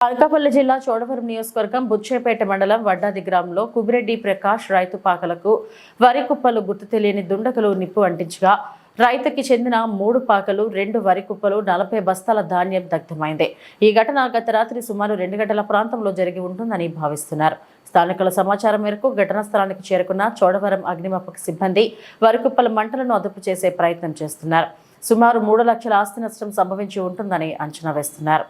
అనకాపల్లి జిల్లా చోడవరం నియోజకవర్గం బుచ్చేపేట మండలం వడ్డాది గ్రామంలో కుబిరెడ్డి ప్రకాష్ రైతు పాకలకు వరి కుప్పలు గుర్తు తెలియని దుండగులు నిప్పు అంటించగా రైతుకి చెందిన 3 పాకలు 2 వరి కుప్పలు 40 బస్తాల ధాన్యం దగ్ధమైంది. ఈ ఘటన గత రాత్రి సుమారు 2 గంటల ప్రాంతంలో జరిగి ఉంటుందని భావిస్తున్నారు. స్థానికుల సమాచారం మేరకు ఘటనా స్థలానికి చేరుకున్న చోడవరం అగ్నిమాపక సిబ్బంది వరి కుప్పల మంటలను అదుపు చేసే ప్రయత్నం చేస్తున్నారు. సుమారు 3 లక్షల ఆస్తి నష్టం సంభవించి ఉంటుందని అంచనా వేస్తున్నారు.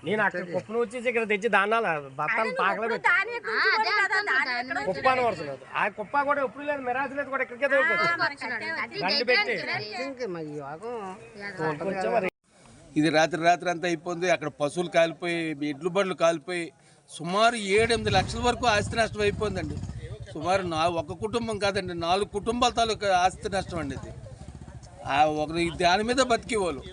నేను అక్కడ కుప్పను వచ్చేసి ఇక్కడ తెచ్చి దానాల బత్తాలు పాకలు కుప్ప అని వరుసలేదు. ఆ కుప్ప కూడా ఎప్పుడు లేదు, మిరాజు లేదు కూడా ఇక్కడికే గండి పెట్టి ఇది రాత్రి అంతా అయిపోయింది. అక్కడ పశువులు కాలిపోయి, ఎడ్లు బండ్లు కాలిపోయి సుమారు 7-8 లక్షల వరకు ఆస్తి నష్టం అయిపోయిందండి. సుమారు ఒక కుటుంబం కాదండి, 4 కుటుంబాల తాలూకా ఆస్తి నష్టం అండి. ఇది ఒకరి దాని మీద బతికేవాళ్ళు.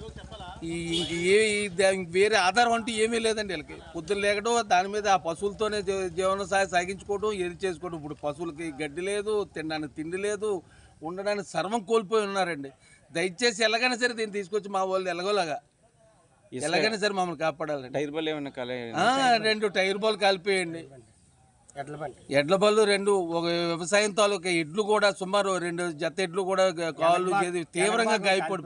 వేరే ఆధారం అంటూ ఏమీ లేదండి వీళ్ళకి. పొద్దున్న లేకడం దాని మీద ఆ పశువులతోనే జీవన సాగించుకోవడం, ఏది చేసుకోవడం. ఇప్పుడు పశువులకి గడ్డి లేదు, తినడానికి తిండి లేదు, ఉండడానికి సర్వం కోల్పోయి ఉన్నారండి. దయచేసి ఎలాగైనా సరే దీన్ని తీసుకొచ్చి మా వాళ్ళు ఎలాగైనా సరే మమ్మల్ని కాపాడాలండి. టైర్ బాల్ ఏమన్నా 2 టైర్ బాల్ కాలిపోయండి. ఎడ్ల బళ్ళు 2, ఒక వ్యవసాయం తాలూకా ఎడ్లు కూడా సుమారు 2 జత ఎడ్లు కూడా కాళ్ళు తీవ్రంగా గాయపడి